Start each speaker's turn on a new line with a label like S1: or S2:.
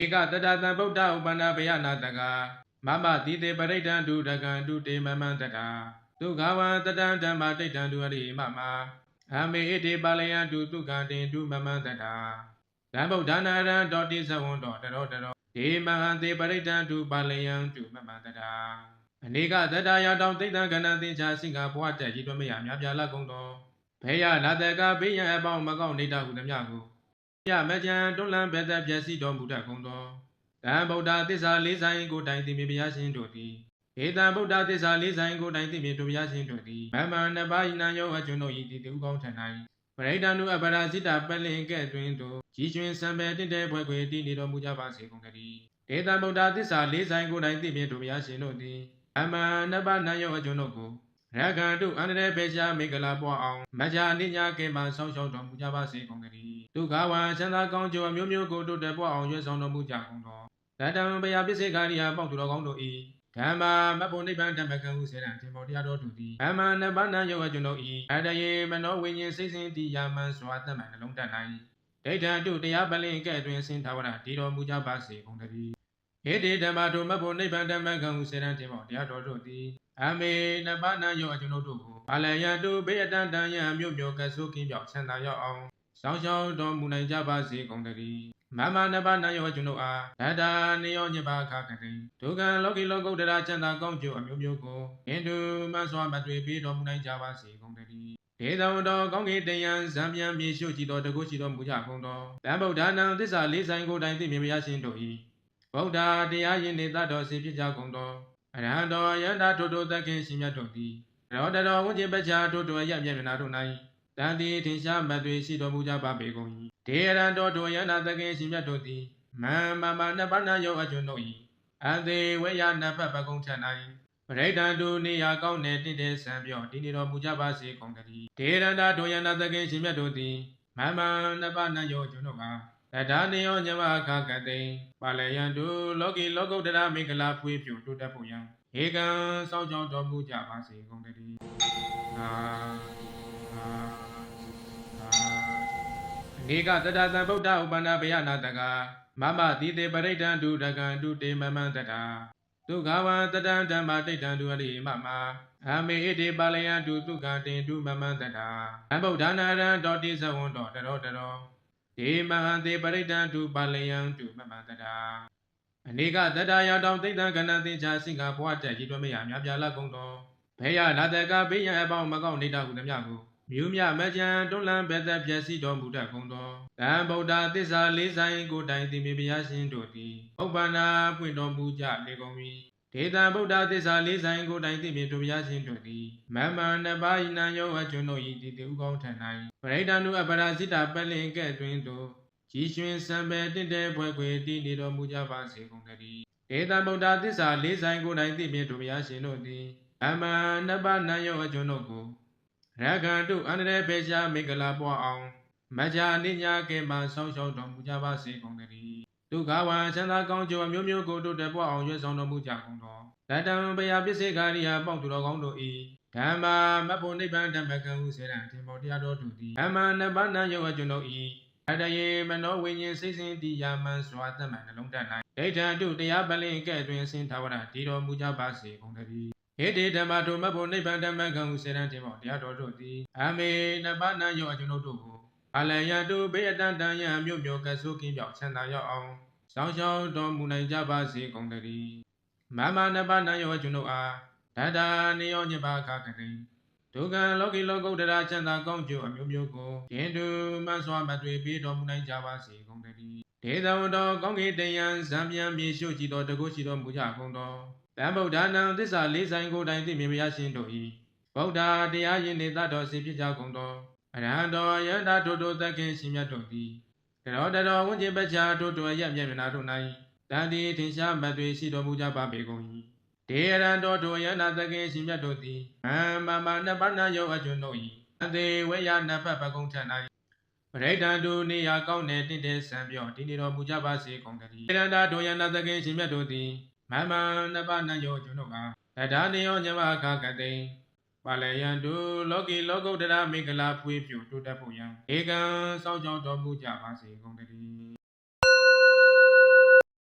S1: ဧကတတသံဗုဒ္ဓဥပန္နဗယနာတကမမတိတေပရိဒံဒုဒကံဒုတေမမန္တတာဒုက္ခဝံတတံဓမ္မတိဋ္ဌံဒုအရိမမအမေဣတိပါလယံဒုဒုက္ခတေဒုမမန္တတာဓမ္ဗုဒ္ဓနာရံတောတိသဝန္တောတရောတရောဒေမဟံတေပရိဒံဒုပါလယံဒုမမန္တတာအနေကတတရာတောင်တိဋ္ဌံကဏ္ဍသင်္ချာစိင္ကဘဝတက်ကြီးတွမရမြပြလကုံတော်ဘေယနာတကဘေးရန်အပေါင်းမကောက်နေတာဟုသမျှကိုယမကြံတွန်းလန်းဘက်သက်ပြည့်စည်တော်မူတတ်ကုန်သောတံဗုဒ္ဓသစ္စာလေးဆိုင်ကိုတိုင်သိမြင်ဘုရားရှင်တို့သည်ဧတံဗုဒ္ဓသစ္စာလေးဆိုင်ကိုတိုင်သိမြင်တို့ဘုရားရှင်တို့သည်မမနှစ်ပါးဤနံယောအကျွန်ုပ်ဤတည်သူကောင်းထံ၌ပရိဒံနုအပရာဇိတပလင်ကဲ့တွင်တို့ကြီးကျွင်စံပဲတင့်တဲ့ဘွယ်ခွေတည်နေတော်မူကြပါစေကုန်သတည်းဧတံဗုဒ္ဓသစ္စာလေးဆိုင်ကိုတိုင်သိမြင်တို့ဘုရားရှင်တို့သည်အမနှစ်ပါးနံယောအကျွန်ုပ်ကိုရခန္တုအန္တရေပေရှားမေကလာပွားအောင်မကြာနိညာကေမဆောင်းရှောက်တော်မူကြပါစေကုန်သတည်းဒုက္ခဝါချမ်းသာကောင်းကျိုးအမျိုးမျိုးကိုတို့တက်ပွားအောင်ရွေးဆောင်တော်မူကြကုန်သောတတံဘယပစ္စေကာရိယာပေါင်းသူတော်ကောင်းတို့၏ဓမ္မာမဘုံနိဗ္ဗာန်ဓမ္မကံဟုစေတံသင်္ဘောတရားတော်တို့သည်အမှန်နှစ်ပါးနံယောအကျွန်ုပ်၏အတယေမနောဝိညာဉ်စိတ်စဉ်တိယာမန်စွာတတ်မှန်နှလုံးတတ်၌ဒိဋ္ဌံတုတရားပလင်ကဲ့တွင်ဆင်းသာဝရတည်တော်မူကြပါစေကုန်သတည်းဧတေဓမ္မာတို့မဘုံနိဗ္ဗာန်ဓမ္မကံဟုစေတံသင်္ဘောတရားတော်တို့သည်အမေနှစ်ပါးနံယောအကျွန်ုပ်တို့ကိုဘာလယတုဘေးအတန်တန်ယံမြို့မြို့ကဆုကင်းပြောက်ချမ်းသာရောက်အောင်ဆောင်းရှောင်းတော်မူနိုင်ကြပါစေကုန်သတည်းမမနှစ်ပါးနံယောအကျွန်ုပ်အားတတနေယောညပါခကတိဒုက္ခလောကီလောကုတ္တရာချမ်းသာကောင်းကျိုးအမျိုးမျိုးကိုအင်းတုမဆွာမတွေ့ပေးတော်မူနိုင်ကြပါစေကုန်သတည်းဒေသဝတော်ကောင်းကင်တယံဇံပြန်မြေရှုကြည်တော်တကုရှိတော်မူကြကုန်သောတံဗုဒ္ဓနာသစ္စာလေးဆိုင်ကိုတိုင်သိမြင်ဘုရားရှင်တို့၏ဗုဒ္ဓတရားယဉ်နေတတ်တော်စေဖြစ်ကြကုန်သောအရဟံတော်ယန္တာထိုတို့သခင်ရှင်မြတ်တို့သည်ရောတတော်ဝဉ္ဇဉ်ပချာတို့တို့ရမျက်မျက်နာတို့၌တန်တီထင်ရှားမတ်တွေရှိတော်မူကြပါပေကုန်၏ဒေရံတော်တို့ယန္တာသခင်ရှင်မြတ်တို့သည်မမနှစ်ပါးနာယောအကျွန်ုပ်၏အသေးဝေယနဖတ်ပကုံထ၌ပရိဒံတို့နေရာကောင်းတဲ့တင့်တဲ့ဆံပြော့တည်နေတော်မူကြပါစေကုန်သတည်းဒေရံတာတို့ယန္တာသခင်ရှင်မြတ်တို့သည်မနှစ်ပါးနာယောအကျွန်ုပ်ကတထာနေယောညမအခကတိပါလယံတုလောကီလောကုတ္တရာမင်္ဂလာဖွေးပြိုတိုးတက်ဖို့ယံဧကံစောင့်ကြောင်းတော်မူကြပါစေကုန်သတည်းအနေကတတသံဗုဒ္ဓဥပန္နဗယနာတကမမတိတေပရိဒံဒုဒကံဒုတေမမန္တတာဒုက္ခဝံတတံဓမ္မတိဋ္ဌံဒုအရိမမအမေဣတိပါလယံဒုဒုက္ခတေဒုမမန္တတာအဗုဒ္ဓနာရံတောတိသဝန္တောတရောတရောဒေမဟံတေပရိဒံဒုပါလယံဒုမမန္တတာအနေကတတရာတောင်တိဋ္ဌံကဏ္ဍသင်္ချာစိင္ကဘဝတက်ကြီးတွမရမြပြလကုံတော်ဘေယနာတကဘေးရန်အပေါင်းမကောက်နေတာဟုသမျှကိုမြူးမြမကြံတွန်းလန်းဘက်သက်ပြည့်စည်တော်မူတတ်ကုန်သောတံဗုဒ္ဓသစ္စာလေးဆိုင်ကိုတိုင်သိမြင်ဘုရားရှင်တို့သည်ဥပ္ပန္နာပွင့်တော်မူကြလေကုန်၏ဒေသဗုဒ္ဓသစ္စာလေးဆိုင်ကိုတိုင်သိမြင်တို့ဘုရားရှင်တို့သည်မမနှစ်ပါးဤနံယောအကျွန်ုပ်၏တည်သူကောင်းထံ၌ပရိဒံနုအပရာဇိတပလင်ကဲ့တွင်တို့ကြီးရွှင်စံပဲတင့်တဲ့ဘွယ်ခွေတည်နေတော်မူကြပါစေကုန်သတည်းဒေသဗုဒ္ဓသစ္စာလေးဆိုင်ကိုတိုင်သိမြင်တို့ဘုရားရှင်တို့သည်အမနှစ်ပါးနံယောအကျွန်ုပ်ကိုရခန္တုအန္တရေပေရှားမေကလာပွားအောင်မကြာနိညာကေမဆောင်းရှောက်တော်မူကြပါစေကုန်သတည်းဒုက္ခဝါချမ်းသာကောင်းကျိုးအမျိုးမျိုးကိုတို့တက်ပွားအောင်ရွေးဆောင်တော်မူကြကုန်သောတတံဘယပစ္စေကာရိယာပေါင်းသူတော်ကောင်းတို့၏ဓမ္မာမဘုံနိဗ္ဗာန်ဓမ္မကံဟုစေတံသင်္ဘောတရားတော်တို့သည်အမှန်နှစ်ပါးနံယောအကျွန်ုပ်၏အတယေမနောဝိညာဉ်စိတ်စဉ်တိယာမန်စွာတတ်မှန်နှလုံးတတ်၌ဒိဋ္ဌံတုတရားပလင်ကဲ့တွင်ဆင်းသာဝရတည်တော်မူကြပါစေကုန်သတည်းဧတေဓမ္မာတို့မဘုံနိဗ္ဗာန်ဓမ္မကံဟုစေတံသင်္ဘောတရားတော်တို့သည်အမေနှစ်ပါးနံယောအကျွန်ုပ်တို့ကိုအလယတုဘေးအတန်တန်ယံမြို့မြို့ကဆုကင်းပြောက်ချမ်းသာရောက်အောင်ဆောင်းရှောင်းတော်မူနိုင်ကြပါစေကုန်သတည်းမမနှစ်ပါးနံယောအကျွန်ုပ်အားတတနေယောညပါခကတိဒုက္ခလောကီလောကုတ္တရာချမ်းသာကောင်းကျိုးအမျိုးမျိုးကိုယင်တုမဆွာမတွေ့ပေးတော်မူနိုင်ကြပါစေကုန်သတည်းဒေသဝတော်ကောင်းကင်တယံဇံပြန်မြေရှုကြည်တော်တကုရှိတော်မူကြကုန်သောတံဗုဒ္ဓနာသစ္စာလေးဆိုင်ကိုတိုင်သိမြင်ဘုရားရှင်တို့၏ဗုဒ္ဓတရားယဉ်နေတတ်တော်စေဖြစ်ကြကုန်သောအရဟံတော်ယန္တာထိုတို့သခင်ရှင်မြတ်တို့သည်တရောတတော်ဝဉ္ဇဉ်ပချာတို့တို့ရမျက်မျက်နာတို့၌တန်တီထင်ရှားမတ်တွေရှိတော်မူကြပါပေကုန်၏ဒေရံတော်တို့ယန္တာသခင်ရှင်မြတ်တို့သည်မမနှစ်ပါးနာယောအကျွန်ုပ်၏အသေးဝေယနဖတ်ပကုံထံ၌ပရိဒံတို့နေရာကောင်းတဲ့တင့်တဲ့ဆံပြော့တည်နေတော်မူကြပါစေကုန်သတည်းဒေရံတာတို့ယန္တာသခင်ရှင်မြတ်တို့သည်မမနှစ်ပါးနာယောအကျွန်ုပ်အားတထာနေယောညမအခကတိပါလယံတုလောကီလောကုတ္တရာမင်္ဂလာဖွေးပြိုတိုးတက်ဖို့ယံဧကံစောင့်ကြောင်းတော်မူကြပါစေကုန်သတည်း